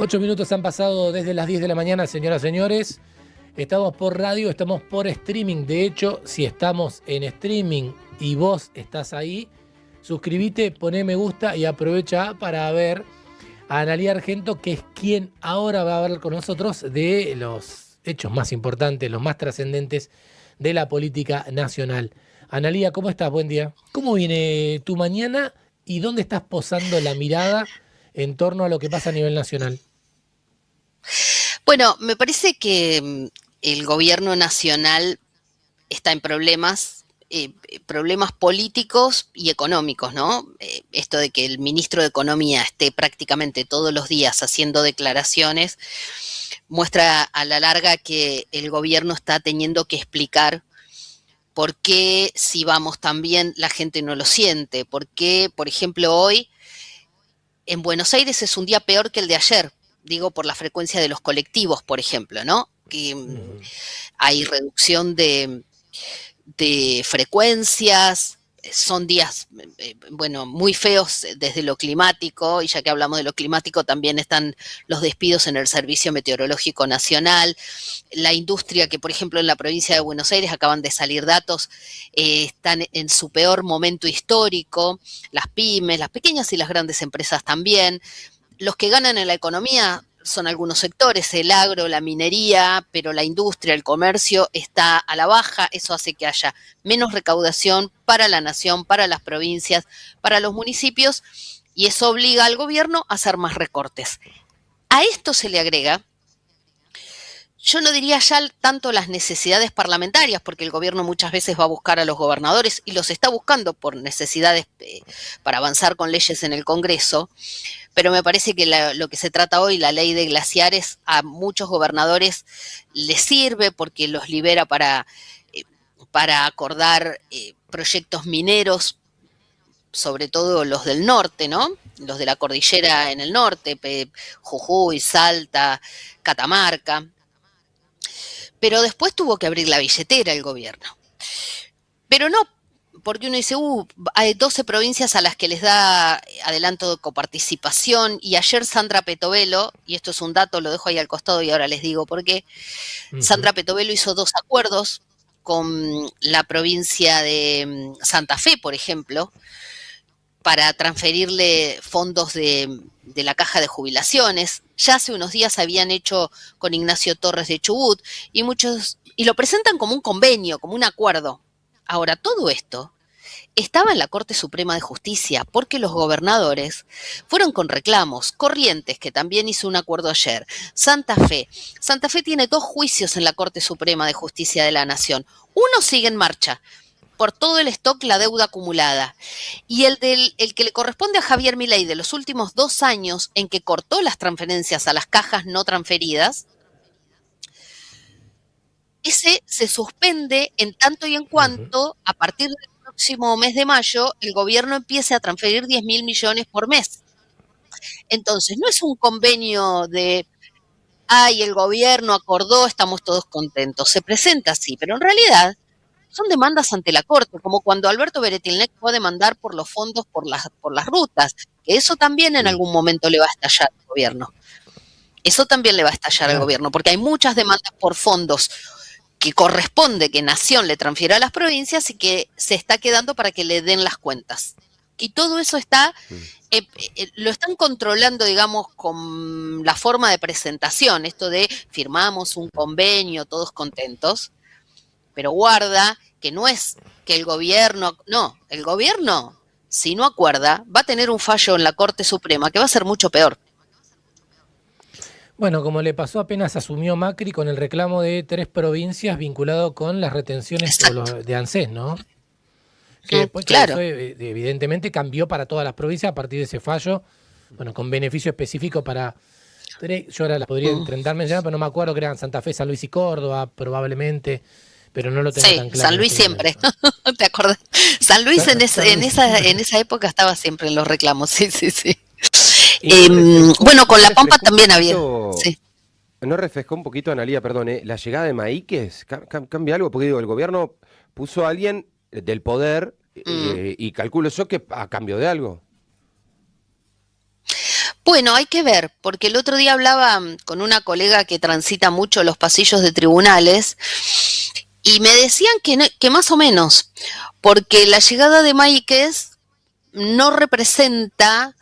8 minutos han pasado desde las 10 de la mañana, señoras y señores. Estamos por radio, estamos por streaming. De hecho, si estamos en streaming y vos estás ahí, suscríbete, poné me gusta y aprovecha para ver a Analía Argento, que es quien ahora va a hablar con nosotros de los hechos más importantes, los más trascendentes de la política nacional. Analía, ¿cómo estás? Buen día. ¿Cómo viene tu mañana y dónde estás posando la mirada en torno a lo que pasa a nivel nacional? Bueno, me parece que el gobierno nacional está en problemas políticos y económicos, ¿no? Esto de que el ministro de Economía esté prácticamente todos los días haciendo declaraciones muestra a la larga que el gobierno está teniendo que explicar por qué si vamos tan bien la gente no lo siente, por qué, por ejemplo, hoy en Buenos Aires es un día peor que el de ayer. Digo, por la frecuencia de los colectivos, por ejemplo, ¿no? Que hay reducción de frecuencias, son días, bueno, muy feos desde lo climático, y ya que hablamos de lo climático, también están los despidos en el Servicio Meteorológico Nacional, la industria que, por ejemplo, en la provincia de Buenos Aires acaban de salir datos, están en su peor momento histórico, las pymes, las pequeñas y las grandes empresas también. Los que ganan en la economía son algunos sectores, el agro, la minería, pero la industria, el comercio está a la baja. Eso hace que haya menos recaudación para la nación, para las provincias, para los municipios, y eso obliga al gobierno a hacer más recortes. A esto se le agrega, yo no diría ya tanto las necesidades parlamentarias, porque el gobierno muchas veces va a buscar a los gobernadores y los está buscando por necesidades para avanzar con leyes en el Congreso, pero me parece que lo que se trata hoy, la ley de glaciares, a muchos gobernadores les sirve porque los libera para acordar proyectos mineros, sobre todo los del norte, ¿no? Los de la cordillera en el norte, Jujuy, Salta, Catamarca. Pero después tuvo que abrir la billetera el gobierno. Pero no, porque uno dice, hay 12 provincias a las que les da adelanto de coparticipación, y ayer Sandra Petovelo, y esto es un dato, lo dejo ahí al costado y ahora les digo por qué, Sandra Petovelo hizo 2 acuerdos con la provincia de Santa Fe, por ejemplo, para transferirle fondos de la caja de jubilaciones. Ya hace unos días habían hecho con Ignacio Torres de Chubut, y lo presentan como un convenio, como un acuerdo. Ahora, todo esto estaba en la Corte Suprema de Justicia porque los gobernadores fueron con reclamos. Corrientes, que también hizo un acuerdo ayer. Santa Fe tiene 2 juicios en la Corte Suprema de Justicia de la Nación. Uno sigue en marcha por todo el stock, la deuda acumulada. Y el que le corresponde a Javier Milei de los últimos 2 años, en que cortó las transferencias a las cajas no transferidas, ese se suspende en tanto y en cuanto, a partir del próximo mes de mayo, el gobierno empiece a transferir 10.000 millones por mes. Entonces, no es un convenio de, el gobierno acordó, estamos todos contentos. Se presenta así, pero en realidad son demandas ante la Corte, como cuando Alberto Beretilnec fue a demandar por los fondos por las rutas, que eso también en algún momento le va a estallar al gobierno. Eso también le va a estallar al gobierno, porque hay muchas demandas por fondos que corresponde que Nación le transfiera a las provincias y que se está quedando para que le den las cuentas. Y todo eso está, lo están controlando, digamos, con la forma de presentación, esto de firmamos un convenio, todos contentos, pero guarda que no es que el gobierno, si no acuerda, va a tener un fallo en la Corte Suprema que va a ser mucho peor. Bueno, como le pasó apenas asumió Macri con el reclamo de 3 provincias vinculado con las retenciones de ANSES, ¿no? Que después, claro, eso evidentemente cambió para todas las provincias a partir de ese fallo, bueno, con beneficio específico para 3, yo ahora las podría intentar mencionar, pero no me acuerdo, que eran Santa Fe, San Luis y Córdoba, probablemente, pero no lo tengo tan claro. San Luis siempre, ¿te acordás? San Luis en esa época estaba siempre en los reclamos, sí. Bueno, con La Pampa también había. Sí. ¿No refrescó un poquito, Analía, perdón, la llegada de Maíquez? ¿Cambia algo? Porque digo, el gobierno puso a alguien del poder y calculo yo que a cambio de algo. Bueno, hay que ver, porque el otro día hablaba con una colega que transita mucho los pasillos de tribunales y me decían que más o menos, porque la llegada de Máiquez no representa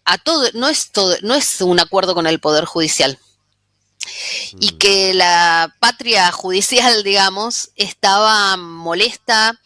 a todo, no es un acuerdo con el Poder Judicial. Y que la patria judicial, digamos, estaba molesta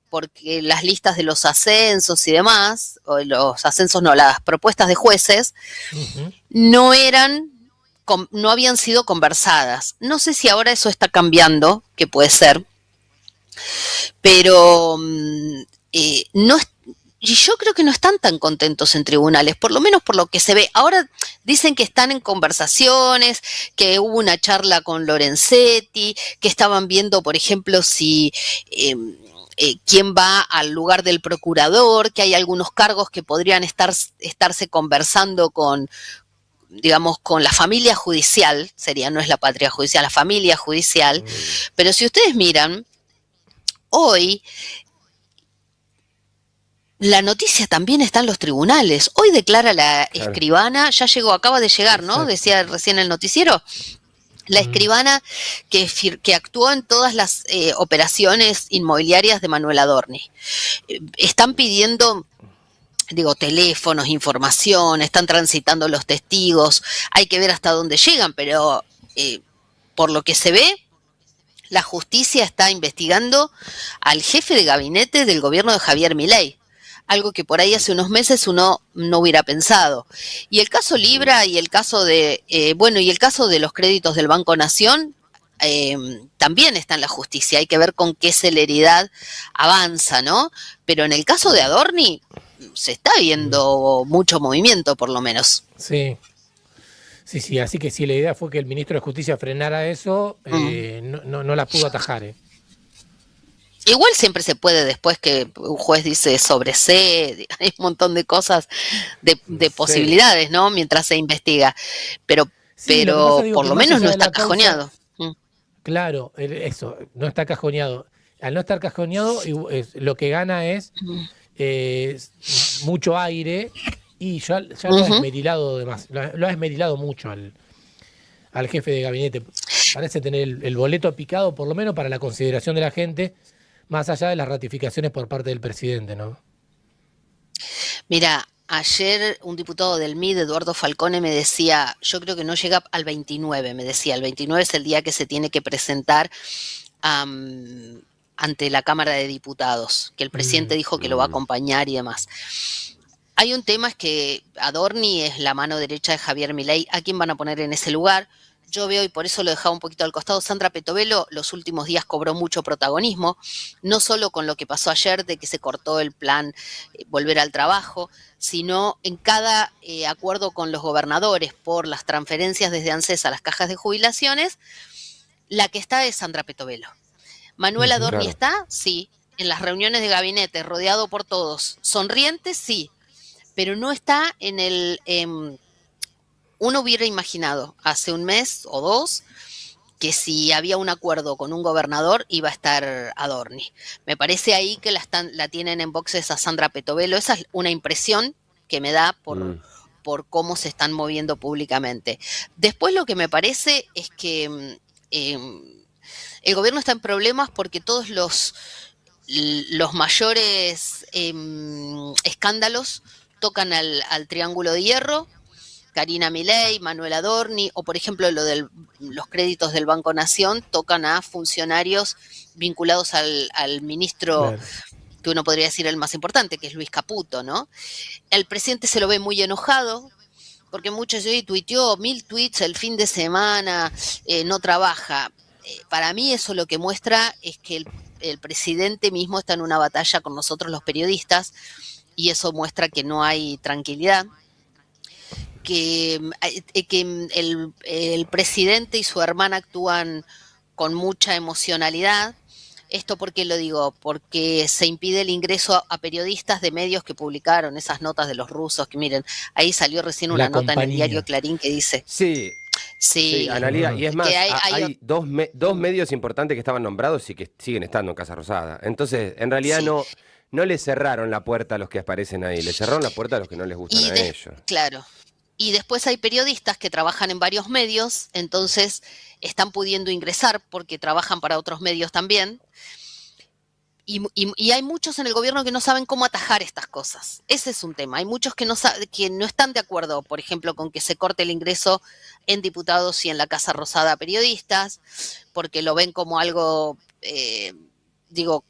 porque las listas de los ascensos y demás, o los ascensos no, las propuestas de jueces, no habían sido conversadas. No sé si ahora eso está cambiando, que puede ser, pero no es. Y yo creo que no están tan contentos en tribunales, por lo menos por lo que se ve. Ahora dicen que están en conversaciones, que hubo una charla con Lorenzetti, que estaban viendo, por ejemplo, si quién va al lugar del procurador, que hay algunos cargos que podrían estarse conversando con, digamos, con la familia judicial, no es la patria judicial, la familia judicial. Pero si ustedes miran, hoy la noticia también está en los tribunales. Hoy declara la escribana, ya llegó, acaba de llegar, ¿no? Exacto. Decía recién el noticiero. La escribana que actuó en todas las operaciones inmobiliarias de Manuel Adorni. Están pidiendo, digo, teléfonos, información, están transitando los testigos. Hay que ver hasta dónde llegan, pero por lo que se ve, la justicia está investigando al jefe de gabinete del gobierno de Javier Milei. Algo que por ahí hace unos meses uno no hubiera pensado. Y el caso Libra y el caso de, y el caso de los créditos del Banco Nación también está en la justicia. Hay que ver con qué celeridad avanza, ¿no? Pero en el caso de Adorni se está viendo mucho movimiento, por lo menos. Sí. Sí, así que si la idea fue que el ministro de Justicia frenara eso, no la pudo atajar. Igual siempre se puede, después que un juez dice sobresee, hay un montón de cosas, de posibilidades, ¿no? Mientras se investiga. Pero por lo menos no está cajoneado. Claro, eso, no está cajoneado. Al no estar cajoneado, lo que gana es mucho aire y ya lo ha esmerilado lo ha esmerilado mucho al jefe de gabinete. Parece tener el boleto picado, por lo menos para la consideración de la gente, más allá de las ratificaciones por parte del presidente, ¿no? Mira, ayer un diputado del MID, Eduardo Falcone, me decía, yo creo que no llega al 29, me decía, el 29 es el día que se tiene que presentar ante la Cámara de Diputados, que el presidente dijo que lo va a acompañar y demás. Hay un tema, es que Adorni es la mano derecha de Javier Milei. ¿A quién van a poner en ese lugar? Yo veo, y por eso lo dejaba un poquito al costado, Sandra Petovelo los últimos días cobró mucho protagonismo, no solo con lo que pasó ayer de que se cortó el plan volver al trabajo, sino en cada acuerdo con los gobernadores por las transferencias desde ANSES a las cajas de jubilaciones, la que está es Sandra Petovelo. Manuel Adorni está, sí, en las reuniones de gabinete, rodeado por todos, sonriente, sí, pero no está en el... uno hubiera imaginado hace un mes o dos que si había un acuerdo con un gobernador iba a estar Adorni. Me parece ahí que la tienen en boxes a Sandra Petovelo. Esa es una impresión que me da por cómo se están moviendo públicamente. Después lo que me parece es que el gobierno está en problemas porque todos los mayores escándalos tocan al Triángulo de Hierro, Karina Milei, Manuel Adorni, o por ejemplo los créditos del Banco Nación tocan a funcionarios vinculados al ministro, que uno podría decir el más importante, que es Luis Caputo, ¿no? El presidente se lo ve muy enojado, porque muchos hoy tuiteó 1000 tweets el fin de semana, no trabaja. Para mí eso lo que muestra es que el presidente mismo está en una batalla con nosotros los periodistas, y eso muestra que no hay tranquilidad, que el presidente y su hermana actúan con mucha emocionalidad. ¿Esto por qué lo digo? Porque se impide el ingreso a periodistas de medios que publicaron esas notas de los rusos, que miren, ahí salió recién una nota en el diario Clarín que dice... Sí, Analía, y es más, hay dos medios importantes que estaban nombrados y que siguen estando en Casa Rosada. Entonces, en realidad no le cerraron la puerta a los que aparecen ahí, le cerraron la puerta a los que no les gustan a ellos. Claro. Y después hay periodistas que trabajan en varios medios, entonces están pudiendo ingresar porque trabajan para otros medios también. Y hay muchos en el gobierno que no saben cómo atajar estas cosas. Ese es un tema. Hay muchos que que no están de acuerdo, por ejemplo, con que se corte el ingreso en diputados y en la Casa Rosada a periodistas, porque lo ven como algo,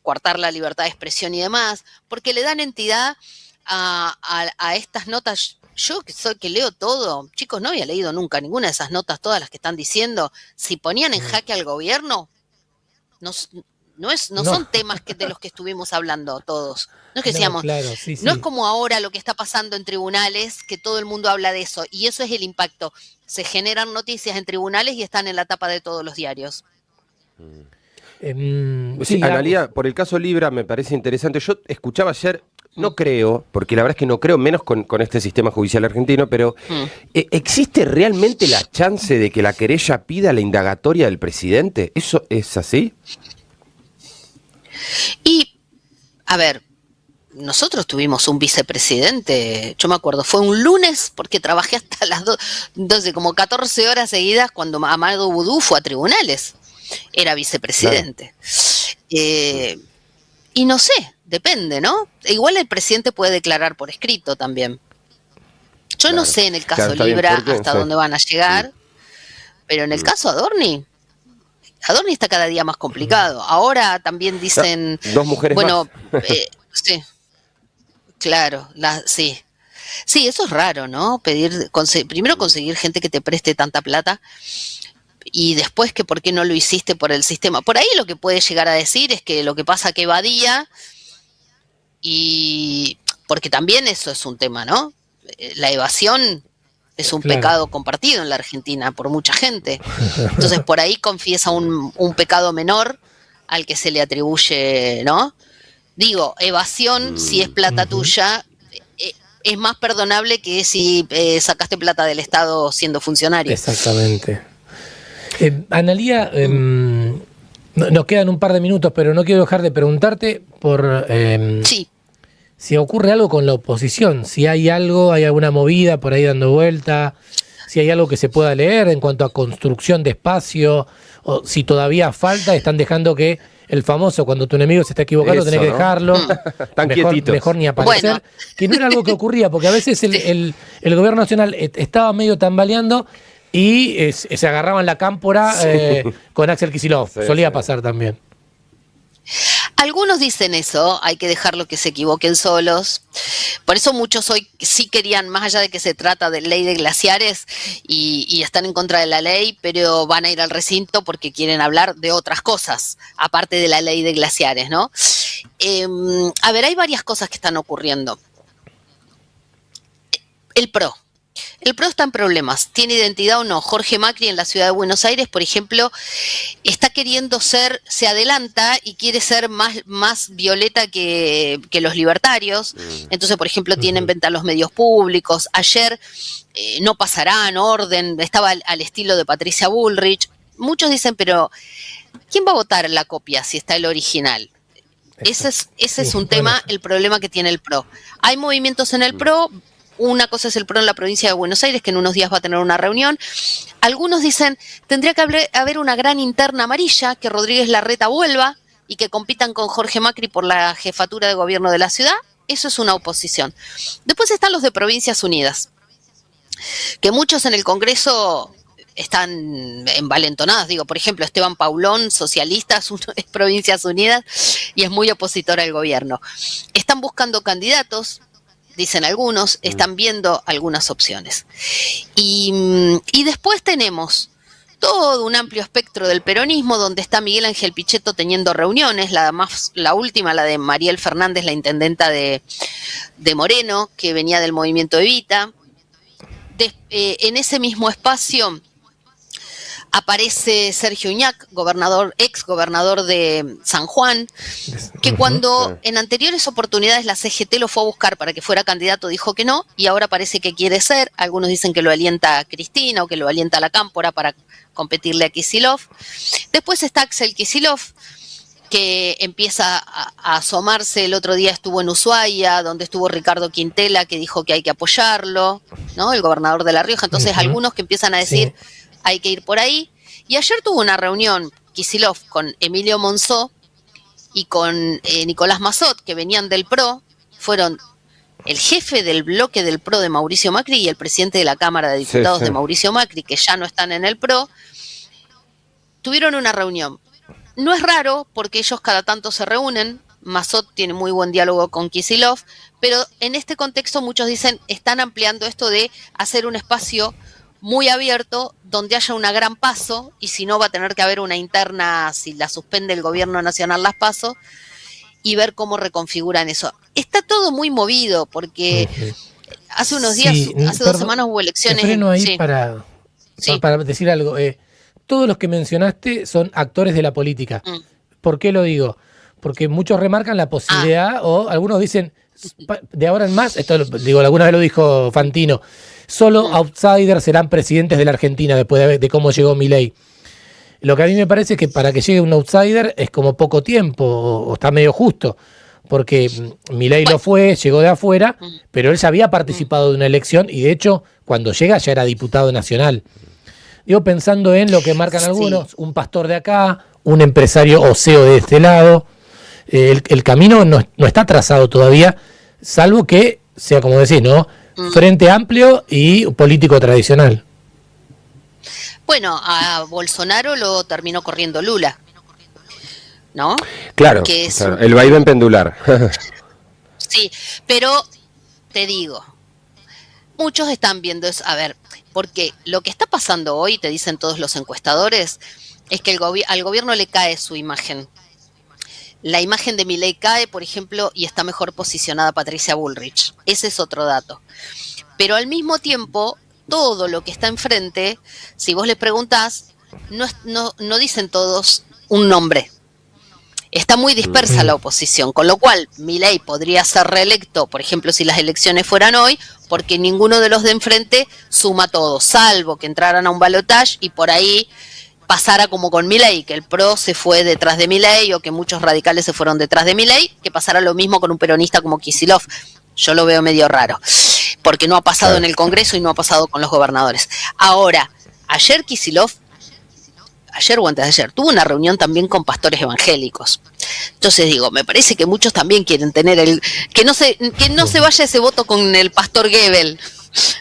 coartar la libertad de expresión y demás, porque le dan entidad a estas notas. Yo que leo todo, chicos, no había leído nunca ninguna de esas notas, todas las que están diciendo, si ponían en jaque al gobierno, no son temas de los que estuvimos hablando todos. No es que decíamos, claro, sí. No es como ahora lo que está pasando en tribunales, que todo el mundo habla de eso, y eso es el impacto. Se generan noticias en tribunales y están en la tapa de todos los diarios. Analía, por el caso Libra me parece interesante. Yo escuchaba ayer, no creo, porque la verdad es que no creo, menos con este sistema judicial argentino, pero ¿existe realmente la chance de que la querella pida la indagatoria del presidente? ¿Eso es así? Y, a ver, nosotros tuvimos un vicepresidente, yo me acuerdo, fue un lunes porque trabajé hasta las 12, como 14 horas seguidas cuando Amado Boudou fue a tribunales, era vicepresidente. Claro. Y no sé, depende, ¿no? Igual el presidente puede declarar por escrito también. Yo no sé en el caso Libra hasta dónde van a llegar, pero en el caso Adorni está cada día más complicado. Ahora también dicen... Dos mujeres más. Sí, claro, sí. Sí, eso es raro, ¿no? Primero conseguir gente que te preste tanta plata y después que por qué no lo hiciste por el sistema. Por ahí lo que puede llegar a decir es que lo que pasa que evadía y... Porque también eso es un tema, ¿no? La evasión... Es un pecado compartido en la Argentina por mucha gente. Entonces, por ahí confiesa un pecado menor al que se le atribuye, ¿no? Digo, evasión, si es plata tuya, es más perdonable que si sacaste plata del Estado siendo funcionario. Exactamente. Analía, nos quedan un par de minutos, pero no quiero dejar de preguntarte por... Sí. Si ocurre algo con la oposición, si hay alguna movida por ahí dando vuelta, si hay algo que se pueda leer en cuanto a construcción de espacio, o si todavía falta, están dejando que el famoso, cuando tu enemigo se está equivocando, tenés que dejarlo, mejor ni aparecer, bueno. Que no era algo que ocurría, porque a veces el gobierno nacional estaba medio tambaleando y se agarraban la cámpora con Axel Kicillof, solía pasar también. Algunos dicen eso, hay que dejarlo que se equivoquen solos. Por eso muchos hoy sí querían, más allá de que se trata de ley de glaciares y están en contra de la ley, pero van a ir al recinto porque quieren hablar de otras cosas, aparte de la ley de glaciares, ¿no? A ver, hay varias cosas que están ocurriendo. El PRO está en problemas, tiene identidad o no. Jorge Macri en la ciudad de Buenos Aires, por ejemplo, está queriendo se adelanta y quiere ser más violeta que los libertarios. Entonces, por ejemplo, tiene en venta los medios públicos. Ayer no pasarán orden, estaba al estilo de Patricia Bullrich. Muchos dicen, pero ¿quién va a votar la copia si está el original? Ese es un tema, el problema que tiene el PRO. Hay movimientos en el PRO. Una cosa es el PRO en la provincia de Buenos Aires, que en unos días va a tener una reunión. Algunos dicen, tendría que haber una gran interna amarilla, que Rodríguez Larreta vuelva y que compitan con Jorge Macri por la jefatura de gobierno de la ciudad. Eso es una oposición. Después están los de Provincias Unidas, que muchos en el Congreso están envalentonados. Digo, por ejemplo, Esteban Paulón, socialista, es Provincias Unidas y es muy opositor al gobierno. Están buscando candidatos, dicen algunos, están viendo algunas opciones. Y después tenemos todo un amplio espectro del peronismo, donde está Miguel Ángel Pichetto teniendo reuniones, la última, la de Mariel Fernández, la intendenta de Moreno, que venía del movimiento Evita. En ese mismo espacio aparece Sergio Uñac, ex gobernador de San Juan, que cuando en anteriores oportunidades la CGT lo fue a buscar para que fuera candidato, dijo que no, y ahora parece que quiere ser. Algunos dicen que lo alienta a Cristina o que lo alienta a la Cámpora para competirle a Kicillof. Después está Axel Kicillof, que empieza a asomarse. El otro día estuvo en Ushuaia, donde estuvo Ricardo Quintela, que dijo que hay que apoyarlo, ¿no? El gobernador de La Rioja. Entonces, algunos que empiezan a decir, hay que ir por ahí. Y ayer tuvo una reunión Kicillof con Emilio Monzó y con Nicolás Massot, que venían del PRO, fueron el jefe del bloque del PRO de Mauricio Macri y el presidente de la Cámara de Diputados de Mauricio Macri, que ya no están en el PRO, tuvieron una reunión. No es raro, porque ellos cada tanto se reúnen. Massot tiene muy buen diálogo con Kicillof, pero en este contexto muchos dicen, están ampliando esto de hacer un espacio muy abierto, donde haya una gran PASO, y si no va a tener que haber una interna, si la suspende el gobierno nacional las PASO, y ver cómo reconfiguran eso. Está todo muy movido, porque hace unos días, hace 2 semanas hubo elecciones. Te freno ahí para decir algo. Todos los que mencionaste son actores de la política. ¿Por qué lo digo? Porque muchos remarcan la posibilidad, o algunos dicen, de ahora en más, esto digo, alguna vez lo dijo Fantino, solo outsiders serán presidentes de la Argentina después de cómo llegó Milei. Lo que a mí me parece es que para que llegue un outsider es como poco tiempo, o está medio justo, porque Milei lo fue, llegó de afuera, pero él ya había participado de una elección y de hecho cuando llega ya era diputado nacional. Digo, pensando en lo que marcan algunos, un pastor de acá, un empresario o CEO de este lado, el camino no está trazado todavía, salvo que sea, como decís, ¿no? Frente amplio y político tradicional. Bueno, a Bolsonaro lo terminó corriendo Lula, ¿no? Claro, el vaivén pendular. Sí, pero te digo, muchos están viendo eso. A ver, porque lo que está pasando hoy, te dicen todos los encuestadores, es que al gobierno le cae su imagen. La imagen de Milei cae, por ejemplo, y está mejor posicionada Patricia Bullrich. Ese es otro dato. Pero al mismo tiempo, todo lo que está enfrente, si vos les preguntás, no dicen todos un nombre. Está muy dispersa la oposición, con lo cual Milei podría ser reelecto, por ejemplo, si las elecciones fueran hoy, porque ninguno de los de enfrente suma todo, salvo que entraran a un balotaje y por ahí pasara como con Milei, que el PRO se fue detrás de Milei o que muchos radicales se fueron detrás de Milei, que pasara lo mismo con un peronista como Kicillof. Yo lo veo medio raro, porque no ha pasado en el Congreso y no ha pasado con los gobernadores. Ahora, ayer Kicillof, ayer o antes de ayer, tuvo una reunión también con pastores evangélicos. Entonces digo, me parece que muchos también quieren tener que no se vaya ese voto con el pastor Gebel,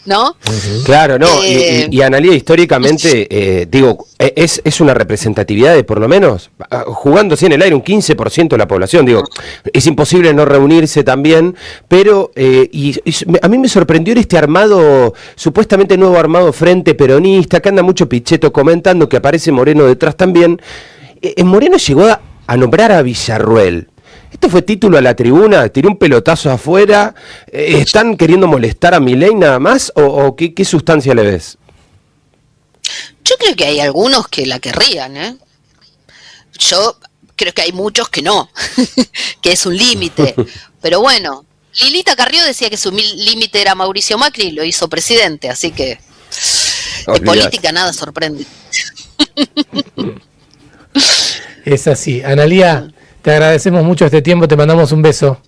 ¿no? Claro, no, y Analía, históricamente, digo, es una representatividad de por lo menos, jugando así en el aire, un 15% de la población, digo, es imposible no reunirse también, pero a mí me sorprendió este armado, supuestamente nuevo armado frente peronista, que anda mucho Pichetto comentando, que aparece Moreno detrás también. Moreno llegó a nombrar a Villarruel. ¿Esto fue título a la tribuna? ¿Tiró un pelotazo afuera? ¿Están queriendo molestar a Milei nada más? ¿O qué sustancia le ves? Yo creo que hay algunos que la querrían, ¿eh? Yo creo que hay muchos que no, que es un límite. Pero bueno, Lilita Carrió decía que su límite era Mauricio Macri y lo hizo presidente, así que en política nada sorprende. Es así. Analía, te agradecemos mucho este tiempo, te mandamos un beso.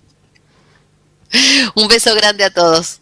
Un beso grande a todos.